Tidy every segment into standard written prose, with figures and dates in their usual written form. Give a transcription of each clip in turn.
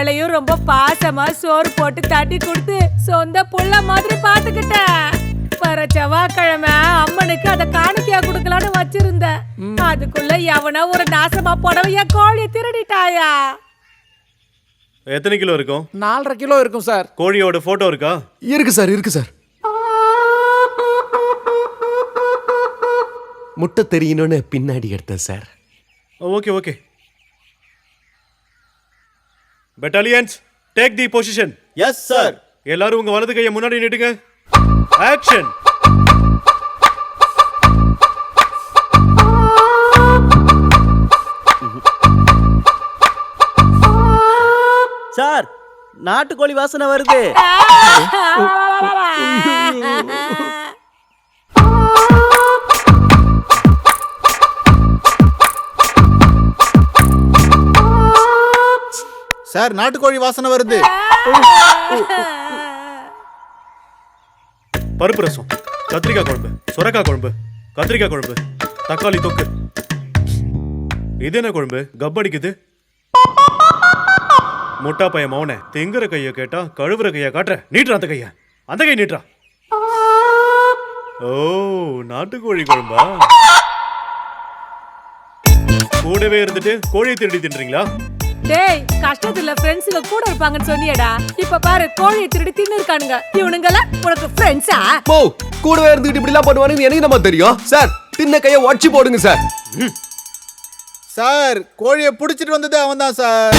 மேலையும் ரொம்ப பாசமா சோறு போட்டு தட்டி கொடுத்து சொந்த புள்ள மாதிரி பாத்துக்கிட்டேன். வர செவ்வாய்க்கிழமை அம்மனுக்கு அதை காணிக்கையா குடுக்கலான்னு வச்சிருந்த. அதுக்குள்ள எவனோ ஒரு நாசமா புடவைய கோழி திருடிட்டாயா. எத்தனை கிலோ இருக்கும்? 4.5 கிலோ இருக்கும் சார். கோழியோட போட்டோ இருக்கா? இருக்கு சார். முட்டை தெரியணும்னு பின்னாடி எடுத்தேன் sir. Okay. Battalions take the position. Yes sir. எல்லாரும் உங்க வலது கையை முன்னாடி நீட்டுங்க. ஆக்ஷன். சார், நாட்டுக்கோழி வாசனை வருது. சார், நாட்டுக்கோழி வாசனை வருது. பருப்பு ரசம், கத்திரிக்காய் குழம்பு, சுரக்காய் குழம்பு, கத்திரிக்காய் குழம்பு, தக்காளி தொக்கு. இது என்ன குழம்பு? கப்படிக்குது. முட்டா பையன் மௌன திங்குற கைய கேட்டா கழுவுற கைய காட்டுற. நீட்டுற அந்த கை நீட்டுறா. ஓ, நாட்டுக்கோழி குழம்பா? கூடவே இருந்துட்டு கோழியை திருடி தின்றீங்களா? டேய், கஷ்டத்துல ஃப்ரெண்ட்ஸ்ங்க கூட இருப்பாங்கன்னு சொன்னியடா. இப்ப பாரு, கோழியை திருடி தின்னு இருக்கானுங்க. இவனுங்கள உனக்கு ஃப்ரெண்ட்ஸா? போ, கூடவே இருந்துட்டு இப்படி எல்லாம் பண்ணுவானுன்னு எனக்கு நம்ம தெரியும் சார். தின்ன கையை உடைச்சு போடுங்க சார். சார், கோழியை புடிச்சிட்டு வந்தது அவன் தான் சார்.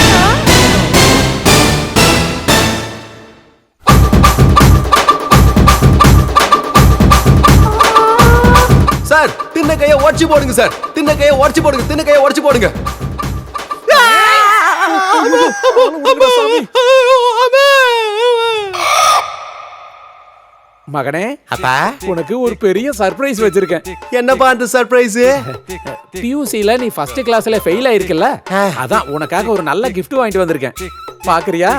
சார், தின்ன கையை உடைச்சு போடுங்க சார். தின்ன கையை உடைச்சு போடுங்க. மகனே, அப்பா, உனக்கு ஒரு பெரிய சர்ப்ரைஸ் வச்சிருக்கேன். என்னப்பா அந்த சர்ப்ரைஸ்? பியூசில நீ ஃபர்ஸ்ட் கிளாஸ்ல ஃபெயில் ஆயிருக்கல, அதான் உனக்காக ஒரு நல்ல கிஃப்ட் வாங்கிட்டு வந்திருக்கேன். பாக்குறியா?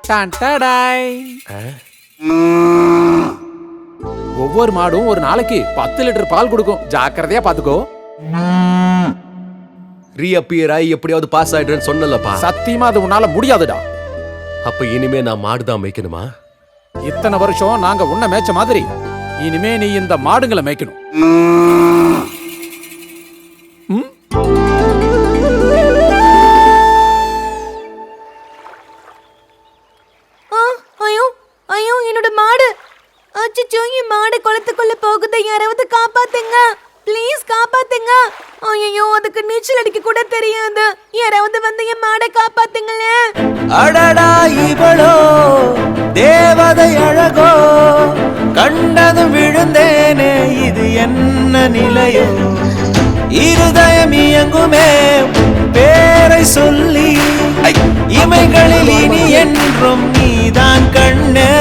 டான் டாடாய். ஒவ்வொரு மாடும் ஒரு நாளைக்கு 10 லிட்டர் பால் கொடுக்கும். ஜாக்கிரதையா பாத்துக்கோ. ரீஅப்பியர் ஆகி எப்படியாவது பாஸ் ஆயிடுறேன்னு சொன்னலப்பா. சத்தியமா அது உன்னால முடியாதுடா. அப்ப இனிமே நான் மாடுதான் மேய்க்கணுமா? இத்தனை வருஷம் நாங்க உன்னை மேய்ச்ச மாதிரி இனிமே நீ இந்த மாடுங்களை மேய்க்கணும். ஐயோ, என்னோட மாடு. அச்சச்சோ, என் மாடு குளத்துக்குள்ள போகுது. யாராவது காப்பாத்துங்க, ப்ளீஸ் காப்பாத்துங்க. ஐயோ, அதுக்கு நீச்சல் அடிக்க கூட தெரியாது. யாராவது வந்து என் மாடை காப்பாத்துங்களே. அடடா, இவளோ தேவதை அழகோ, கண்டதும் விழுந்தேனே, இது என்ன நிலையோ? இருதயம் இயங்குமே பேரை சொல்லி, இமைகளில் இனி என்றும் நீதான் கண்ணே.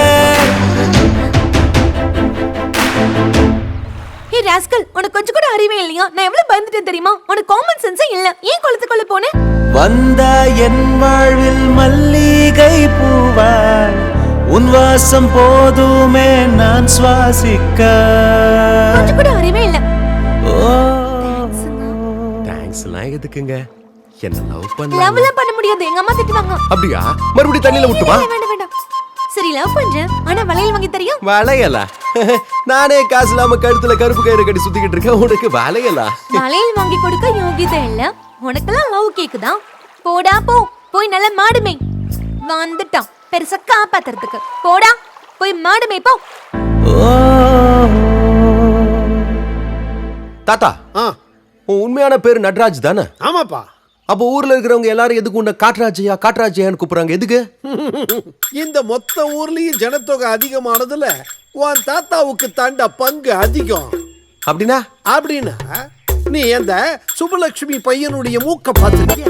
ஹே ராஸ்கல், உனக்கு கொஞ்சம் கூட அறிவே இல்லையா? நான் எவ்வளவு பயந்துட்டேன் தெரியுமா? உனக்கு காமன் சென்ஸே இல்ல. ஏன் குளத்துக்குள்ள போனே? வந்த என் வாழ்வில் மல்லிகை பூவாய், உன் வாசம் போதுமே நான் சுவாசிக்க. கொஞ்சம் கூட அறிவே இல்ல. தேங்க்ஸ்லாம் எதுக்குங்க? என்ன லவ் லவ்லாம் பண்ண முடியாது, எங்க அம்மா திட்டுவாங்க. அப்படியா? மறுபடியும் தண்ணியில விட்டுமா? வேண்டாம். சரி, லவ் பண்றேன், ஆனா வளையல் வாங்கி தெரியும்? வளையலா? நானே காசு இல்லாம கழுத்துல கருப்பு கயிறு கட்டி சுத்திக்கிட்டு இருக்கேன். உனக்கு வளையலா? வளையல் வாங்கி கொடுக்க யோகியதை இல்ல. உனக்கெல்லாம் லவ் கேக்குதா? போடா போ, போய் நல்ல மாடு மேய். வந்துட்டான் பெருசா காப்பாத்துறதுக்கு. போடா, போய் மாடு மேய் போ. தாத்தா, உன் உண்மையான பேரு நட்ராஜ் தானே? ஆமாப்பா. அப்போ ஊர்ல இருக்கிறவங்க எல்லாரும் எதுக்கு உன்னை காட்ராஜையான்னு கூப்பிடுறாங்க? எதுக்கு? இந்த மொத்த ஊர்லயும் ஜனத்தொகை அதிகமானதுல உன் தாத்தாவுக்கு தாண்ட பங்கு அதிகம். அப்படின்னா நீ அந்த சுபலட்சுமி பையனுடைய மூக்க பார்த்திருக்கியா?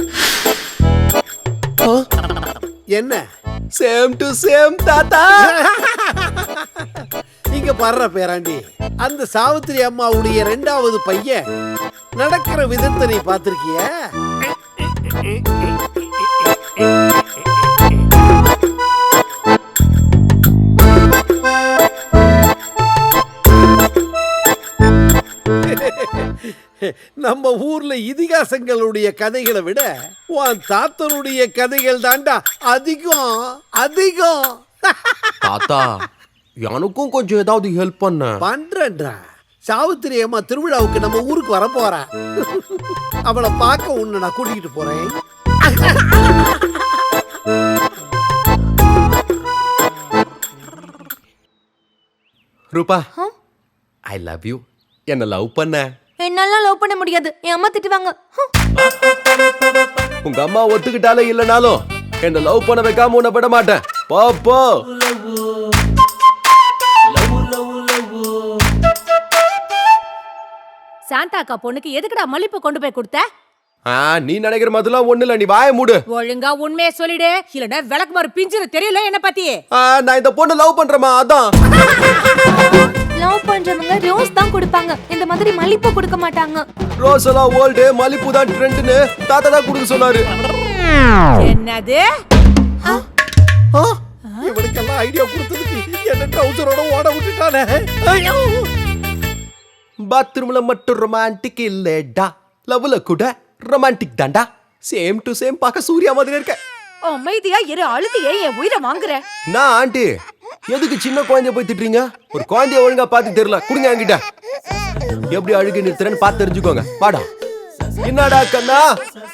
என்ன? சேம் டு சேம் தாத்தா. இங்க பர்ற பேராண்டி, அந்த சாவித்திரி அம்மாவுடைய 2வது பையன் நடக்கிற விதத்தை நீ பார்த்திருக்கிய? நம்ம ஊர்ல இதிகாசங்களுடைய கதைகளை விட உன் தாத்தனுடைய கதைகள் தாண்டா அதிகம் அதிகம். தாத்தா எனக்கும் கொஞ்சம் ஏதாவது ஹெல்ப் பண்ண. பண்றேன்டா. சாவித்திரி அம்மா திருவிழாவுக்கு நம்ம ஊருக்கு வர போறா. அவளை பார்க்க உன்னை நான் கூட்டிகிட்டு போறேன். ரூபா ஐ லவ் யூ. என்ன லவ் பண்ண. என்னால லவ் பண்ண முடியாது, என் அம்மா திட்டுவாங்க. உங்க அம்மா ஒத்துக்கிட்டாலே இல்லனாலும் என்ன லவ் பண்ண வைக்காம உன்னை விட மாட்டேன். போ போ. சாந்தா அக்கா பொண்ணுக்கு எதுக்குடா மல்லிப்பூ கொண்டு போய் கொடுத்த? நீ நினைக்கிற மாதிரிலாம் ஒண்ணு இல்ல. நீ வாய மூடு. ஒழுங்கா உண்மையை சொல்லிடு, இல்லன்னா விளக்கு மாறு பிஞ்சிரு. தெரியல என்ன பத்தி? நான் இந்த பொண்ணு லவ் பண்றேமா, அதான். லவ் பண்றவங்க ரோஸ் தான் கொடுப்பாங்க, இந்த மாதிரி மல்லிப்பூ கொடுக்க மாட்டாங்க. ரோஸ் எல்லாம் ஓல்டு, மல்லிப்பூ தான் ட்ரெண்ட்னு தாத்தா தான் கொடுக்க சொன்னாரு. என்னது? இவனுக்கெல்லாம் ஐடியா கொடுத்ததுக்கு என்ன ட்ரவுசரோட ஓட விட்டுட்டானே. பாத்ரூம்ல மட்டும் ரொமான்டிக் இல்லடா, லவ்ல கூட ரொமான்டிக் தான்டா. சேம் டு சேம் பார்க்க சூர்யா மாதிரி இருக்க. அமைதியா இரு, அழுதியே என் உயிரை வாங்குற. நான் ஆண்டி எதுக்கு சின்ன குழந்தைய போய் திட்டுறீங்க? ஒரு குழந்தைய ஒழுங்கா பார்த்து தெரியல, கொடுங்க என்கிட்ட. எப்படி அழுகை நிறுத்துறேன்னு பார்த்து தெரிஞ்சுக்கோங்க. வாடா. என்னடா கண்ணா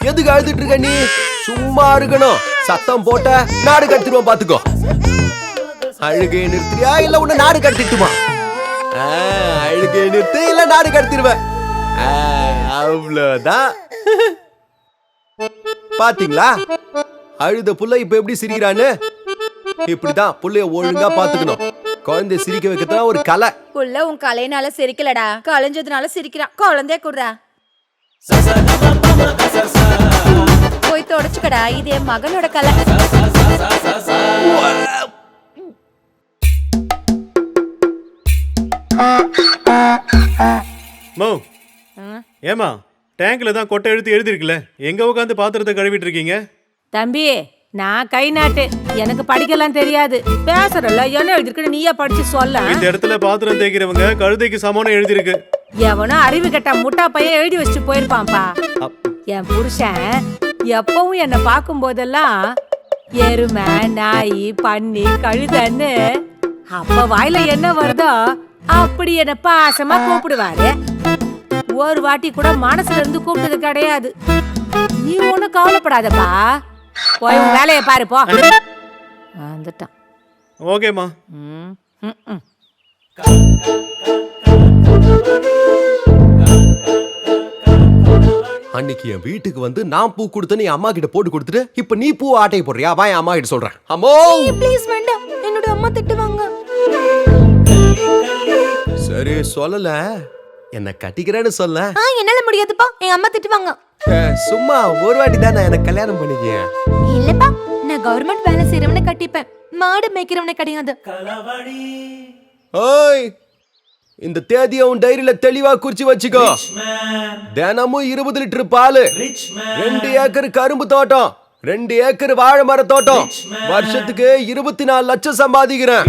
எதுக்கு அழுதுட்டு இருக்க நீ? சும்மா இருக்கணும். சத்தம் போட்ட நாடு கடத்திடுவோம், பாத்துக்கோ. அழுகையை நிறுத்துறியா இல்ல உன்னை நாடு கடத்திட்டுமா? அழுகையை நிறுத்து இல்ல நாடு கடத்திடுவேன். அவ்வளவுதான். பாத்தீங்களா அழுத புள்ள இப்ப எப்படி சிரிக்கிறான்னு? இப்படிதான் புள்ளைய ஒழுங்கா பாத்துக்கணும். குழந்தை சிரிக்க வைக்கத்தான் ஒரு கலை. புள்ள உன் கலைனால சிரிக்கலடா, கலைஞ்சதுனால சிரிக்கிறான். குழந்தைய குடுறா, போய் தொடச்சுக்கடா. இது என் மகனோட கலை. மோ ஏமா டேங்க்ல தான் கொட்டை எழுத்து எழுதிருக்குல்ல, எங்க உட்காந்து பாத்திரத்தை கழுவிட்டு இருக்கீங்க? தம்பி, நான் கை நாட்டு, எனக்கு படிக்கலாம் தெரியாது. பேசுறல என்ன எழுதிருக்குன்னு நீயா படிச்சு சொல்ல. இந்த இடத்துல பாத்திரம் தேய்க்கிறவங்க கழுதைக்கு சமானம் எழுதிருக்கு. எவனோ அறிவு கட்ட முட்டா பையன் எழுதி வச்சுட்டு போயிருப்பான்ப்பா. என் புருஷன் எப்பவும் என்ன பார்க்கும் போதெல்லாம் எருமை, நாய், பன்னி, கழுதன்னு அப்ப வாயில என்ன வருதோ அப்படி என்ன பாசமா கூப்பிடுவாரு. ஒரு வாட்டி கூட மனசுல இருந்து கூப்பிட்டது கிடையாது. நீ ஒண்ணும் கவலைப்படாதப்பா, போய் உன் வேலையை பாரு. போ. வந்துட்டான். ஓகேம்மா. அன்னைக்கு என் வீட்டுக்கு வந்து நான் பூ கொடுத்தேன்னு என் அம்மா கிட்ட போட்டு கொடுத்துட்டு இப்ப நீ பூ ஆட்டையை போடுறியா? வா, என் அம்மா கிட்ட சொல்றேன். அம்மோ ப்ளீஸ் வேண்டாம், என்னோட அம்மா திட்டுவாங்க. சரி சொல்லல, என்ன கட்டிக்கிறேன்னு சொல்ல. என்னால முடியாதுப்பா, எங்க அம்மா திட்டுவாங்க. சும்மா ஒரு வாட்டி தான் நான் எனக்கு கல்யாணம் பண்ணிக்கேன். இல்லப்பா, நான் கவர்மெண்ட் வேலை செய்யறவனை கட்டிப்பேன், மாடு மேய்க்கிறவனை கிடையாது. ஓய், இந்த தேதியை உன் டைரியில தெளிவா குறிச்சு வச்சுக்கோ. தினமும் 20 லிட்டர் பால், 2 ஏக்கர் கரும்பு தோட்டம், 2 ஏக்கர் வாழை மர தோட்டம், வருஷத்துக்கு 24 லட்சம் சம்பாதிக்கிறேன்.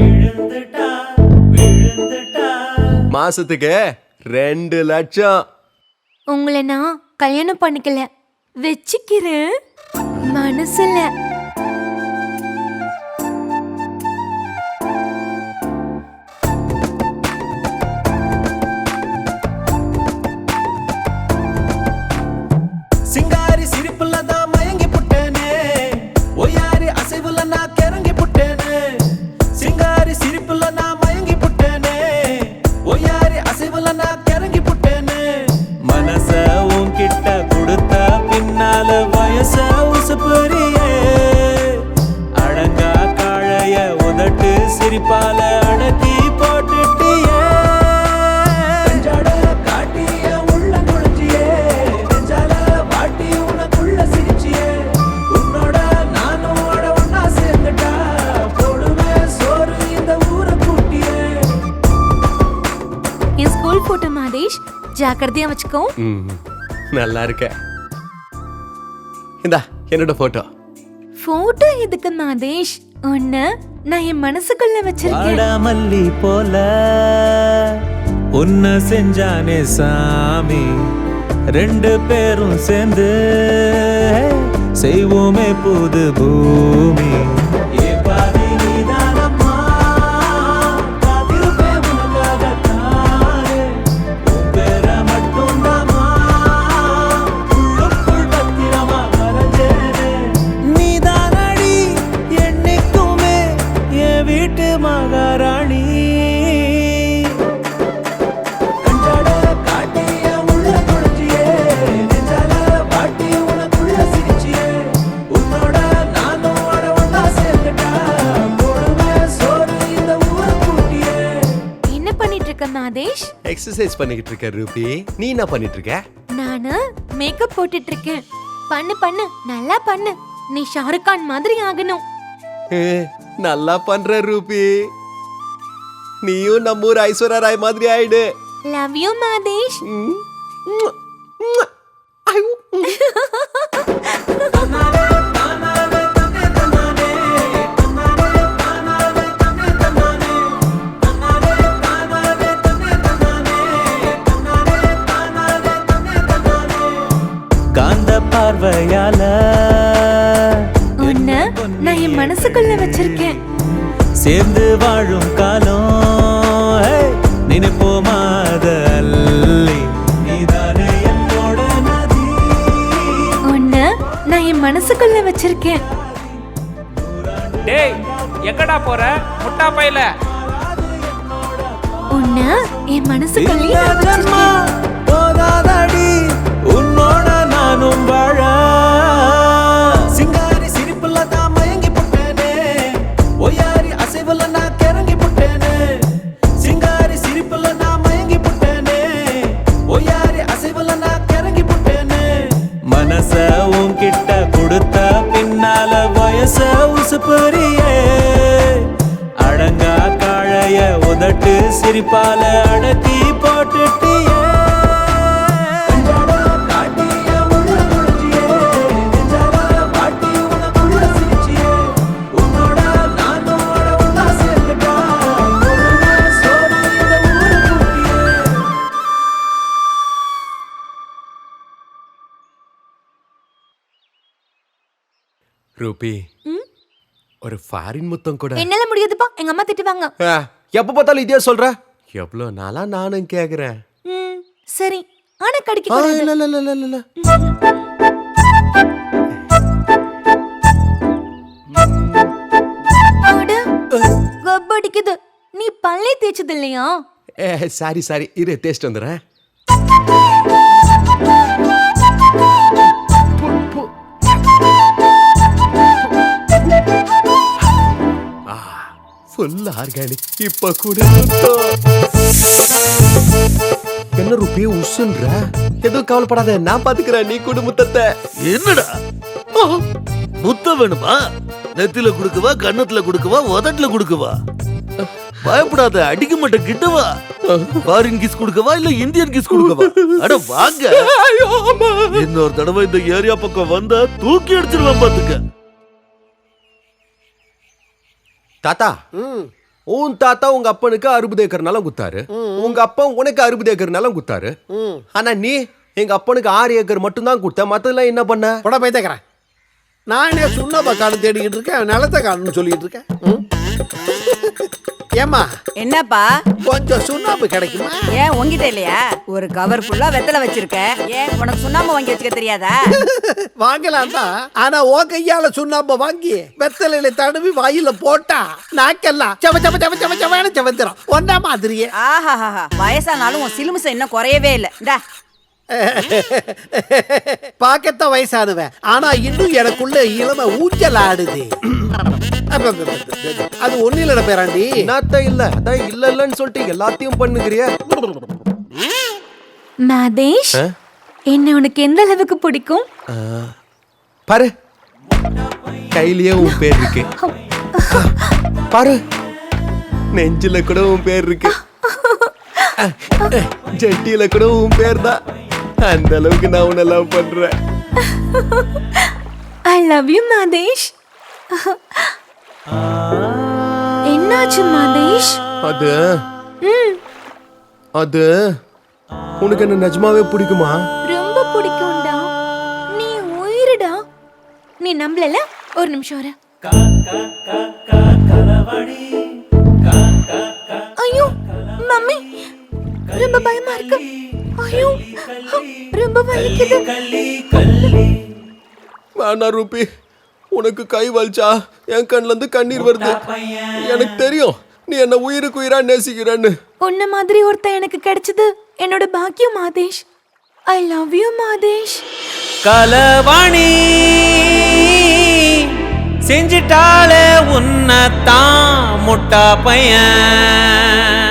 மாசத்துக்கு 2 லட்சம். உங்களை நான் கல்யாணம் பண்ணிக்கல, வச்சுக்கிறேன் மனசுல. சிங்காரி சிரிப்புல தான் மயங்கி புட்டேனே, ஒய்யாரி அசைவுல நான் கிறங்கி புட்டேனே. சிங்காரி சிரிப்புல நான் மயங்கி புட்டேனே, ஒய்யாரி அசைவுல நான் கிறங்கி புட்டேனே. மனச உன்கிட்ட கொடுத்த பின்னால வயச உசுப்புரியே, அடங்கா காழைய உதட்டு சிரிப்பால அடக்கி போட்டுட்டியே. கஞ்சாட காட்டிய உள்ள நுழைஞ்சியே, நெஞ்சால வாட்டி உனக்குள்ள சிரிச்சியே. உன்னோட நானும் ஓட ஒன்னா சேர்ந்துட்டா, போடுவேன் சோறு இந்த ஊரை கூட்டியே. என் ஸ்கூல் போட்டோ மாதேஷ், ஜாக்கிரதையா வச்சுக்கோ. நல்லா இருக்க. இந்தா என்னோட போட்டோ. போட்டோ எதுக்கு மாதேஷ்? ஒண்ணு நான் என் மனசுக்குள்ள வச்சிருக்கேன். மல்லி போல உன்ன செஞ்சானே சாமி, ரெண்டு பேரும் சேர்ந்து செய்வோமே புது பூமி. ஏ பாதி நீதானம்மா, காத்திருப்பேன் உனக்காகத்தானே. உன் பேரை மட்டும்தாம்மா உள்ளுக்குள் பத்திரமா வரைஞ்சேனே. நீதானடி என்னைக்குமே என் வீட்டு மகாராணி. மாதேஷ், எக்ஸசைஸ் பண்ணிக்கிட்டு இருக்க ரூபி. நீ என்ன பண்ணிட்டு இருக்க? நானு மேக்கப் போட்டுட்டு இருக்கேன். பண்ணு பண்ணு, நல்லா பண்ணு. நீ ஷாருக் கான் மாதிரி ஆகணும். நல்லா பண்ற ரூபி. நீயும் நம்ம ஊர் ஐஸ்வர்யா ராய் மாதிரி ஆயிடு. Love you Madhesh. காந்த பார்வையால உன்னை நான் என் மனசுக்குள்ள வச்சிருக்கேன். சேர்ந்து வாழும் காலம் நினைப்போமாத அல்லி. நீதானே என்னோட நதி. உன்னை நான் என் மனசுக்குள்ள வச்சிருக்கேன். டேய் எங்கடா போற முட்டா பையில? உன்னை என் மனசுக்குள்ளே நான் வச்சிருக்கேன். போதாதடி உன்னோட நானும் வாழ. சிங்காரி சிரிப்புல தான் மயங்கி புட்டேனே, ஒய்யாரி அசைவுல நான் கிறங்கி புட்டேனே. சிங்காரி சிரிப்புல நான் மயங்கி புட்டேனே, ஒய்யாரி அசைவுல நான் கிறங்கி புட்டேனே. மனச உன்கிட்ட கொடுத்த பின்னால வயச உசுப்பறியே. அடங்கா காழைய உதட்டு சிரிப்பால அடக்கி போட்டுட்டியே. ரூபி, ஒரு ஃபாரின் முத்தம் கூட. என்னால முடியாதுப்பா, எங்க அம்மா திட்டுவாங்க. எப்ப பார்த்தாலும் இதே சொல்ற. எவ்வளவு நாளா நானும் கேக்குறேன். சரி, ஆனா கடிக்க இல்ல கூடாது. இல்ல இல்ல இல்ல இல்ல. அட, கப்படிக்குது. நீ பல்லே தேய்ச்சது இல்லையா? சாரி சாரி, இரு டேஸ்ட் வந்துடுறேன். Full organic. இப்ப கூட என்ன ரூபி உசுன்ற? எதுவும் கவலைப்படாத, நான் பாத்துக்கிறேன். நீ கூட முத்தத்தை. என்னடா முத்தம் வேணுமா? நெத்தில குடுக்கவா, கன்னத்துல குடுக்கவா, உதட்டுல குடுக்கவா? பயப்படாத, அடிக்க மாட்டேன். கிட்டவா. ஃபாரின் கிஸ் குடுக்கவா இல்ல இந்தியன் கிஸ் குடுக்கவா? அட வாங்க. இன்னொரு தடவை இந்த ஏரியா பக்கம் வந்தா தூக்கி அடிச்சிருவேன் பாத்துக்க. தாத்தா, உன் தாத்தா உங்க அப்பனுக்கு 60 ஏக்கர் நிலம் குத்தாரு. உங்க அப்பா உனக்கு 60 ஏக்கர் நிலம் குத்தாரு. ஆனா நீ எங்க அப்பனுக்கு 6 ஏக்கர் மட்டும் தான் கொடுத்த. மத்ததெல்லாம் என்ன பண்ண? பட போய் தேக்கிறேன். நானே சுண்ணாம்பை காணும் தேடிக்கிட்டு இருக்கேன், நிலத்தை காணும்னு சொல்லிட்டு இருக்கேன். ஏமா என்னப்பா கொஞ்சம் சுண்ணாம்பு கிடைக்குமா? ஏன் உங்ககிட்ட இல்லையா? ஒரு கவர் ஃபுல்லா வெத்தலை வச்சிருக்க. ஏன் உனக்கு சுண்ணாம்பு வாங்கி வச்சுக்க தெரியாதா? வாங்கலாம் தான், ஆனா ஓ கையால சுண்ணாம்பை வாங்கி வெத்தலையில தடவி வாயில போட்டா நாக்கெல்லாம் செவ செவ செவ செவ செவன்னு செவந்துரும். ஒன்னா மாதிரியே. ஆஹா, வயசானாலும் உன் சிலுமிசம் இன்னும் குறையவே இல்லை. இந்தா பாக்கத்தான் வயசானுவேன், ஆனா இன்னும் எனக்குள்ள இளம ஊஞ்சல் ஆடுது. அது ஒண்ணு இல்ல பேராண்டி. என்னத்த இல்ல, அதான் இல்ல இல்லன்னு சொல்லிட்டு எல்லாத்தையும் பண்ணுகிறியா? மாதேஷ், என்ன உனக்கு எந்த அளவுக்கு பிடிக்கும்? பாரு, கையிலேயே உன் பேர் இருக்கு. பாரு, நெஞ்சில கூட உன் பேர் இருக்கு. ஜட்டியில கூட உன் பேர் தான். அந்த அளவுக்கு நான் உன்னை லவ் பண்றேன். I love you Madhesh. என்னாச்சு மாதேஷ்? அது உனக்கு என்ன நிஜமாவே பிடிக்குமா? ரொம்ப பிடிக்கும்டா. நீ உயிரிடா. நீ நம்பலல? ஒரு நிமிஷம் இரு. ஐயோ மம்மி, ரொம்ப பயமா இருக்கு. ஐயோ ரொம்ப வலிக்குது. வேணா ரூபி, உனக்கு கை வலிச்சா என் கண்ணுல இருந்து கண்ணீர் வருது. எனக்கு தெரியும் நீ என்ன உயிருக்கு உயிரா நேசிக்கிறன்னு. உன்ன மாதிரி ஒருத்தன் எனக்கு கிடைச்சது என்னோட பாக்கியம் Madhesh. I love you Madhesh. கலவாணி செஞ்சிட்டாளே உன்னத்தான் முட்டா பையன்.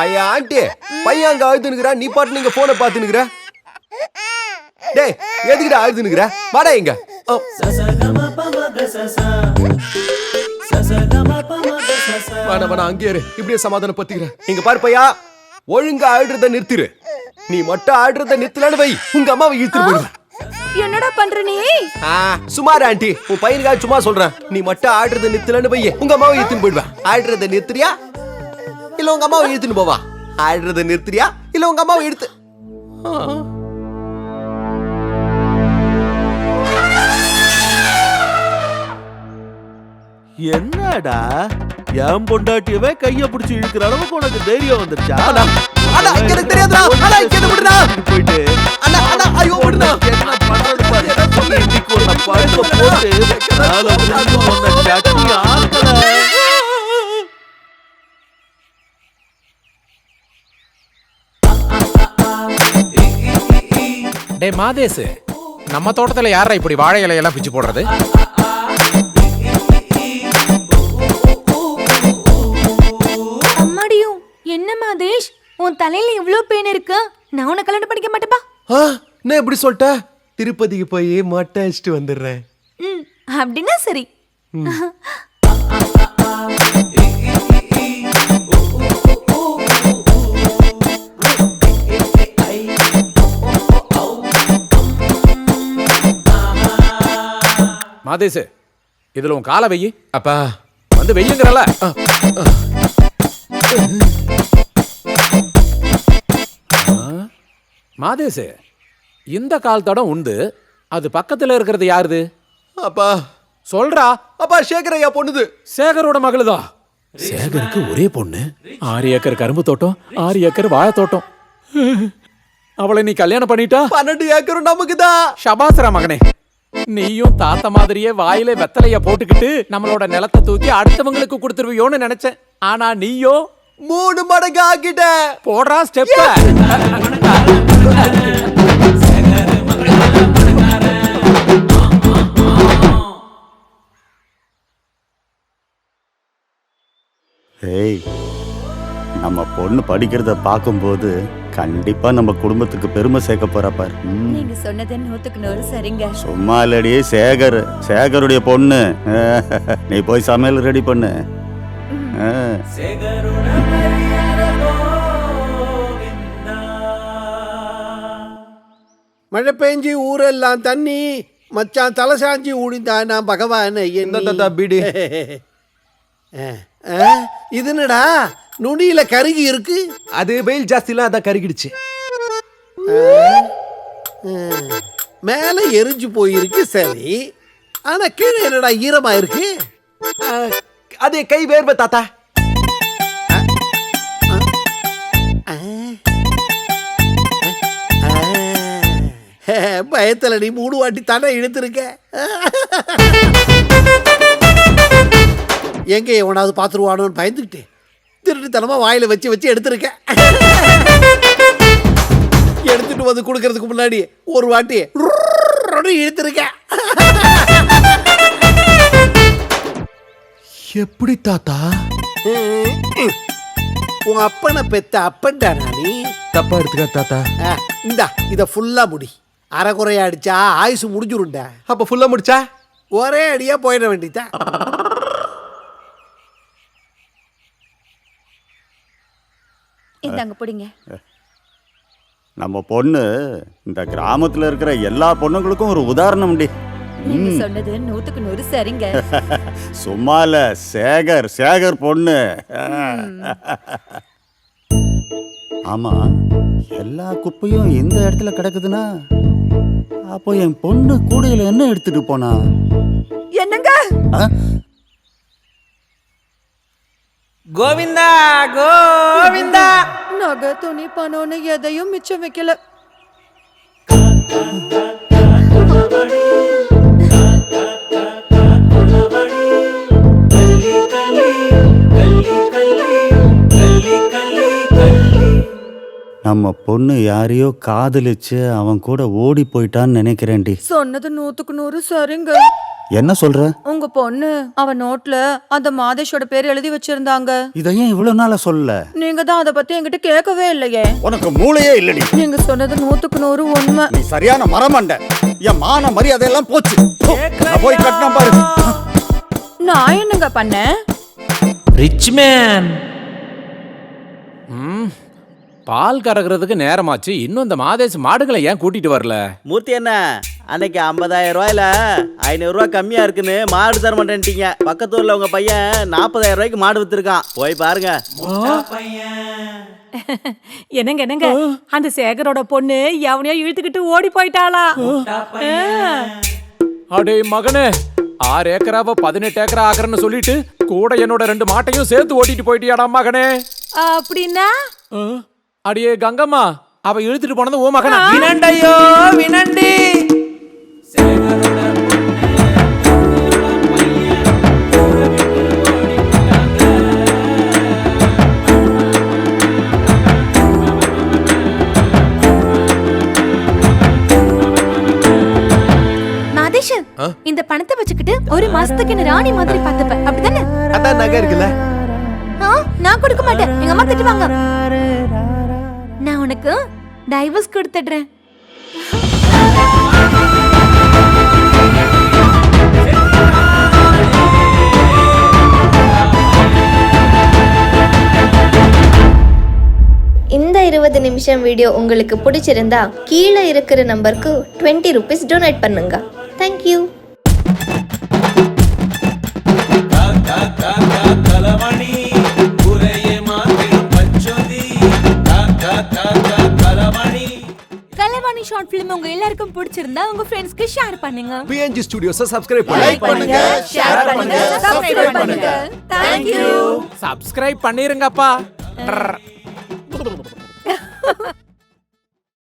ஐயா ஆண்டி, பையன் அங்க அழுதுனுக்குறா, நீ பாட்டு நீங்க போனை பாத்துனுக்குற. டேய் எதுக்கிட்ட அழுதுனுக்குற? வாடா இங்க. வேணா அங்கே இரு, இப்படியே சமாதானம் பத்திக்கிறேன். இங்க பாரு பையா, ஒழுங்கா ஆடுறத நிறுத்திரு. நீ மட்டும் ஆடுறத நிறுத்தலன்னு வை, உங்க அம்மாவை இழுத்துட்டு போயிடுவேன். என்னடா பண்ற நீ? சுமார் ஆண்டி, உன் பையனுக்காக சும்மா சொல்றேன். நீ மட்டும் ஆடுறத நிறுத்தலன்னு வை, உங்க அம்மாவை இழுத்துன்னு போயிடுவேன். ஆடுறத நிறுத்துறியா இல்ல உங்க அம்மாவை இழுத்துன்னு போவா? ஆடுறத நிறுத்துறியா இல்ல உங்க அம்மாவை இழுத்து. என்னடா என் பொண்டாட்டியவே கைய பிடிச்சு இழுக்கிற அளவுக்கு உனக்கு தைரியம் வந்துருச்சா? எனக்கு தெரியாதுடா. போயிட்டு ஐயோ விடுடா. என்ன பண்றது பாரு. இன்னைக்கு உன்னை படுக்க போட்டு நாளை விழுந்து உன்னை சட்னி ஆக்கல. டே மாதேஷ், நம்ம தோட்டத்துல யாரா இப்படி வாழை இலையெல்லாம் பிச்சு போடுறது? அம்மாடியும் என்ன மாதேஷ், உன் தலையில இவ்ளோ பெயின் இருக்கு. நான் உன்னை கல்யாணம் பண்ணிக்க மாட்டேப்பா. நான் எப்படி சொல்லிட்ட? திருப்பதிக்கு போய் மட்டை அடிச்சுட்டு வந்துடுறேன். அப்படின்னா சரி. மாதேஷ், இதுல உன் காலை வெயி. அப்பா வந்து வெய்யுங்கிறல. மாதேஷ், இந்த கால் தடம் உண்டு, அது பக்கத்துல இருக்கிறது யாருது? அப்பா சொல்றா. அப்பா சேகரையா பொண்ணுது. சேகரோட மகளுதா? சேகருக்கு ஒரே பொண்ணு. 6 ஏக்கர் கரும்பு தோட்டம், 6 ஏக்கர் வாழை தோட்டம். அவளை நீ கல்யாணம் பண்ணிட்டா 12 ஏக்கரும் நமக்குதான். ஷபாஸ்ரா மகனே, நீயும் தாத்தா மாதிரியே வாயில வெத்தலைய போட்டுக்கிட்டு நம்மளோட நிலத்தை தூக்கி அடுத்தவங்களுக்கு கொடுத்துருவியோன்னு நினைச்சேன். ஆனா நீயோ 3 மடங்கு ஆக்கிட்ட. போடுறா ஸ்டெப்ப. ஏய், நம்ம பொண்ணு படிக்கிறத பார்க்கும்போது கண்டிப்பா நம்ம குடும்பத்துக்கு பெருமை சேர்க்க போறா பாரு. நீங்க சொன்னது 100க்கு 100 சரிங்க. சும்மா இல்லடி, சேகருடைய பொண்ணு. நீ போய் சமையல் ரெடி பண்ணு. மழை பெஞ்சி ஊரெல்லாம் தண்ணி, மச்சான் தலை சாஞ்சி ஊடிந்தானா பகவான். இந்த பீடி இது என்னடா நுனியில கருகி இருக்கு? அது வெயில் ஜாஸ்திலாம் அதான் கருகிடுச்சு. மேல எரிஞ்சு போயிருக்கு சரி, ஆனா கீழே என்னடா ஈரமா இருக்கு? அது கை வேர்வை தாத்தா. பயத்துல நீ 3 வாட்டி தானே இழுத்துருக்க. எங்க எவனாவது பாத்துருவானோன்னு பயந்துக்கிட்டு திருட்டுத்தனமா வாயில வச்சு வச்சு எடுத்திருக்க. எடுத்துட்டு வந்து கொடுக்கறதுக்கு முன்னாடி ஒரு வாட்டி இழுத்திருக்க. எப்படி தாத்தா? உன் அப்பனை பெத்த அப்பன்டானா நீ? தப்பா எடுத்துக்க தாத்தா. இந்தா இத ஃபுல்லா முடி. அரைக்குறையா அடிச்சா ஆயுசு முடிஞ்சுருண்டா. அப்ப ஃபுல்லா முடிச்சா ஒரே அடியா போயிட வேண்டியதா. இந்தாங்க பிடிங்க. நம்ம பொண்ணு இந்த கிராமத்துல இருக்கிற எல்லா பொண்ணுங்களுக்கும் ஒரு உதாரணம். நீங்க சொன்னது 100க்கு 100 சரிங்க. சும்மா இல்ல, சேகர் பொண்ணு. ஆமா, எல்லா குப்பையும் இந்த இடத்துல கிடக்குதுன்னா அப்போ என் பொண்ணு கூடையில என்ன எடுத்துட்டு போனா? என்னங்க ஆ? கோவிந்தா கோவிந்தா. நகை துணி பணம்னு எதையும் மிச்சம் வைக்கல. நம்ம பொண்ணு யாரையோ காதலிச்சு அவன் கூட ஓடி போயிட்டான்னு நினைக்கிறேன்டி. சொன்னது 100க்கு 100 சரிங்க. என்ன சொல்ற? உங்க பொண்ணு அவ நோட்ல அந்த மாதேஷோட பேர் எழுதி வச்சிருந்தாங்க. இதை ஏன் இவ்வளவு நாளா சொல்லல? நீங்க தான் அத பத்தி என்கிட்ட கேட்கவே இல்லையே. உனக்கு மூளையே இல்லடி. நீங்க சொன்னது 100க்கு 100 உண்மை. நீ சரியான மரமண்ட. என் மான மரியாதை எல்லாம் போச்சு. நான் போய் கட்டினா பாரு. நான் என்னங்க பண்ணேன்? Rich man. பால் கறக்கிறதுக்கு நேரமாச்சு, இன்னும் இந்த மாதேஷ் மாடுகளை ஏன் கூட்டிட்டு வரல? மூர்த்தி என்ன அன்னைக்கு 50,000 ரூபாயில 500 ரூபாய் கம்மியா இருக்குன்னு மாடு தர மாட்டேன்ட்டீங்க. பக்கத்து ஊர்ல உங்க பையன் 40,000 ரூபாய்க்கு மாடு வித்துருக்கான், போய் பாருங்க. என்னங்க அந்த சேகரோட பொண்ணு எவனையோ இழுத்துக்கிட்டு ஓடி போயிட்டாளா? அடே மகனே, 6 ஏக்கராவ 18 ஏக்கரா ஆக்குறன்னு சொல்லிட்டு கூட என்னோட 2 மாட்டையும் சேர்த்து ஓட்டிட்டு போயிட்டியாடா மகனே. அப்படின்னா அடியே கங்கம்மா, அவ இழுத்துட்டு போனது ஓ மகனா? வினண்டையோ வினண்டி. மாதேஷ், இந்த பணத்தை வச்சுக்கிட்டு ஒரு மாசத்துக்கு என்ன ராணி மாதிரி பாத்துப்ப, அப்படிதானே? அதான் நகை இருக்குல்ல. நான் கொடுக்க மாட்டேன், எங்க அம்மா திட்டுவாங்க. நான் உனக்கு டைவர்ஸ் கொடுத்துடுறேன். இந்த 20 நிமிஷம் வீடியோ உங்களுக்கு பிடிச்சிருந்தா கீழே இருக்கிற நம்பருக்கு 20 rupees டொனேட் பண்ணுங்க. தேங்க்யூ. கலைவாணி ஷார்ட் ஃபிலிம் உங்க எல்லாருக்கும் பிடிச்சிருந்தா உங்க ஃப்ரெண்ட்ஸ்க்கு ஷேர் பண்ணுங்க. PNG Studios சப்ஸ்கிரைப் பண்ணுங்க, ஷேர் பண்ணுங்க, சப்ஸ்கிரைப் பண்ணுங்க. தேங்க்யூ. சப்ஸ்கிரைப் பண்ணிருங்கப்பா.